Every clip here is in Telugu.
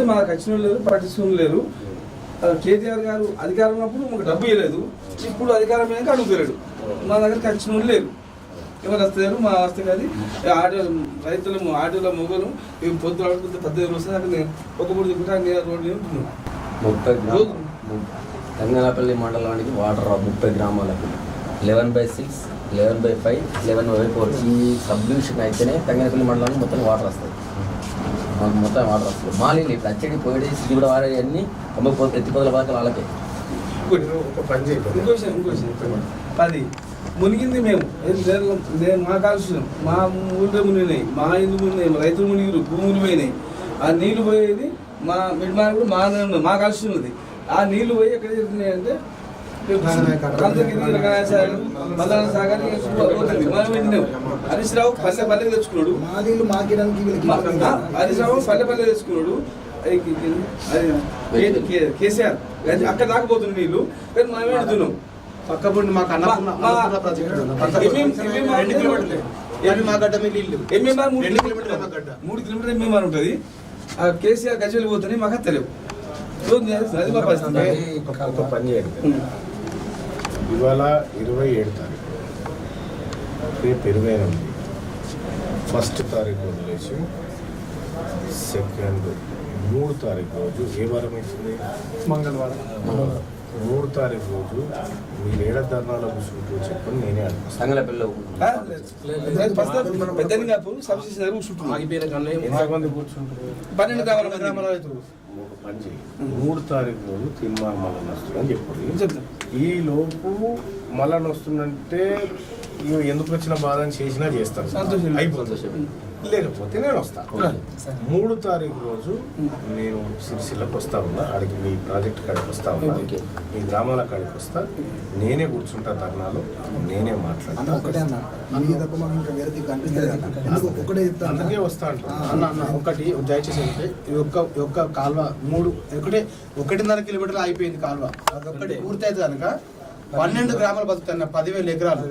వస్తే మాకు వచ్చిన లేరు, పట్టించుకుని లేరు. కేటీఆర్ గారు అధికారం ఉన్నప్పుడు మాకు డబ్బు ఇవ్వలేదు, ఇప్పుడు అధికారం అయినాక అడుగుతలేడు. మా దగ్గరికి వచ్చిన లేరు, ఎవరు వస్తలేరు. మా వస్తే కానీ రైతుల ఆటోల మొగలు పొద్దు ఆడుకుంటే 18 వస్తుంది. అక్కడ నేను ఒక పూట తిప్పుతా రోడ్డు ఉంటున్నాను. తంగనపల్లి మండలానికి వాటర్ 30 గ్రామాలకు 11/6, 11/5, 11/4 ఈ సబ్ డివిజన్ అయితేనే తంగనపల్లి మండలానికి మొత్తం వాటర్ వస్తాయి. మాకు మొత్తం వాటర్ వస్తుంది. మాలీలు ఇప్పుడు అచ్చడి పోయేది ఇది కూడా వాడే అన్నీ ఎత్తిపోతల బాగా వాళ్ళకే. ఇంకో విషయం 10 మునిగింది. మేము మా కాలుష్యం మా ఊళ్ళో మునిగినాయి, మా ఇల్లు మునిగినాయి, రైతులు మునిగిరు, భూములు పోయినాయి. ఆ నీళ్లు పోయేది మా మిడ్మార్ కూడా మా కాలుష్యం ఉంది. ఆ నీళ్లు పోయి ఎక్కడ జరుగుతున్నాయి అంటే మల్లన్న సాగర్ మనం వెళ్ళినాం. హరీష్ రావు పల్లె తెచ్చుకున్నాడు. హరీష్ రావు పల్లె తెచ్చుకున్నాడు. కేసీఆర్ అక్కడ దాకపోతుంది నీళ్లు, కానీ మనం వెళ్తున్నాం. పక్కపండి మాకు 3 కిలోమీటర్ ఎంఎంఆర్ ఉంటుంది. ఆ కేసీఆర్ గజలు పోతున్నాయి, మాకు తెలియవు. అది మా పరిస్థితి. ఒక పని చేయండి, ఇవాళ 27 తారీఖు, రేపు 28, 1 తారీఖు వదిలేసి 2, 3 తారీఖు రోజు ఏ వారం అవుతుంది? మంగళవారం. 3 తారీఖు రోజు మీరు ఏడ ధర్నాలో కూర్చుంటూ చెప్పని నేనే అనిపిస్తాను. ఎంతమంది కూర్చుంటారు? 12 గ్రామాల రైతులు. ఒక పని చేయి, 3 తారీఖు రోజు తీర్మానం మళ్ళీ వస్తుందని చెప్పండి. ఈ లోపు మళ్ళీ వస్తుందంటే ఎందుకు వచ్చిన బాధ అని చేసినా చేస్తాను, అయిపోతుంది. లేకపోతే నేను వస్తాను. 3 తారీఖు రోజు నేను సిరిసిల్లకు వస్తా ఉన్నా, ఆడికి మీ ప్రాజెక్ట్ కాడికి వస్తా ఉన్నా, మీ గ్రామాల కాడికి వస్తా, నేనే కూర్చుంటా ధర్నాలు, నేనే మాట్లాడతాను. అందుకే వస్తా అన్న ఒకటి దయచేసి అంటే ఒక్క కాలువ 1.5 కిలోమీటర్లు అయిపోయింది కాలువ. అదొక్కటి పూర్తి అయితే కనుక 12 గ్రామాలు బతుకుతాన్న 10,000 ఎకరాలు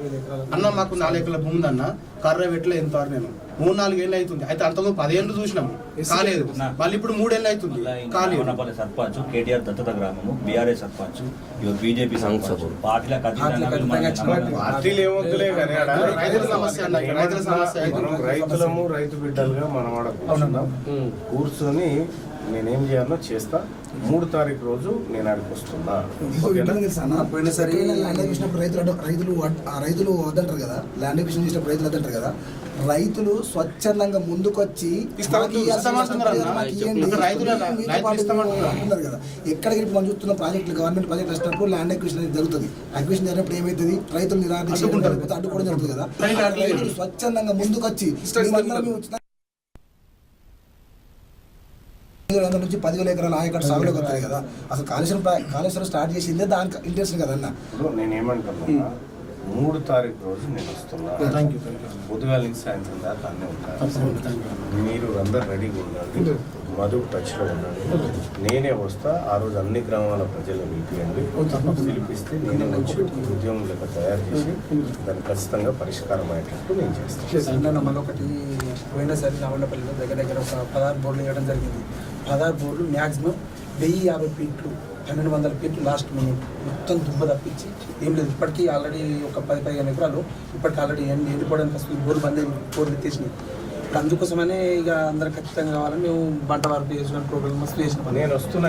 అన్న. మాకు 4 ఎకరాల భూమి అన్న. కర్ర వెట్ల ఎంత నేను 3-4 ఏళ్ళు అవుతుంది. అయితే అంతకు 10 ఏళ్ళు చూసినాము, కాలేదు. మళ్ళీ ఇప్పుడు 3 ఏళ్ళు అవుతుంది, కాలేదు. సర్పంచ్ కేటీఆర్ దత్తత గ్రామము, బీఆర్ఎస్ సర్పంచ్, బీజేపీ పార్టీలు ఏమొద్దులే కానీ రైతుల సమస్య అన్న, రైతుల సమస్య. రైతులము రైతు బిడ్డలుగా మనం ఆడ కూర్చొని నేనేం చేయాలో చేస్తా. 3 తారీఖు రోజు నేను ఆడికి వస్తున్నా. పోయినసారి ల్యాండ్ అక్విజిషన్ రైతులు వద్దంటారు కదా, ల్యాండ్ అక్విజిషన్ చేసినప్పుడు రైతులు వద్దంటారు కదా. రైతులు స్వచ్ఛందంగా ముందుకొచ్చి అంటున్నారు కదా. ఎక్కడికి మనం చూస్తున్న ప్రాజెక్టులు, గవర్నమెంట్ ప్రాజెక్ట్ వచ్చినప్పుడు ల్యాండ్ అక్విజిషన్ అనేది జరుగుతుంది. అక్విజిషన్ జరిగినప్పుడు ఏమవుతుంది? రైతులు నిరాకరించుకుంటారు, అడ్డుకోవడం జరుగుతుంది కదా. రైతులు స్వచ్ఛందంగా ముందుకొచ్చి నుంచి 10,000 ఎకరాల ఆయకట్టు సాగులోకి వస్తాయి కదా. అసలు కాళేశ్వరం స్టార్ట్ చేసిందే దానికి ఇంట్రెస్ట్ కదా అన్న. ఇప్పుడు నేనేమంటున్నా, 3 తారీఖు రోజు నేను వస్తున్నా. పొద్దుగాల నుంచి సాయంత్రం దాకా అన్నీ ఉంటాను. మీరు అందరు రెడీగా ఉండండి, మధు టచ్లో ఉండండి. నేనే వస్తా. ఆ రోజు అన్ని గ్రామాల ప్రజలు పిలిపిస్తే నేనే వచ్చి ఉద్యమం లెక్క తయారు చేసి దాన్ని ఖచ్చితంగా పరిష్కారం అయ్యేటట్టు నేను చేస్తాను. మరొకటి, పోయినసారి నవలపల్లిలో దగ్గర ఒక 16 బోర్డులు వేయడం జరిగింది. 16 బోర్డులు మ్యాక్సిమం 1050 ఫీట్లు, 1200 ఫీట్లు లాస్ట్ మినిట్ మొత్తం దుబ్బ తప్పించి ఏం లేదు. ఇప్పటికీ ఆల్రెడీ ఒక 10-15 ఎకరాలు ఇప్పటికి ఆల్రెడీ ఎండిపోవడానికి వస్తుంది. బోర్డు బంద్ బోర్డు ఎత్తేసినాయి. ఇప్పుడు అందుకోసమనే ఇక అందరు ఖచ్చితంగా కావాలని మేము బంట వరకు వేసిన ప్రోగ్రామ్ మస్తు చేసిన. నేను వస్తున్నా.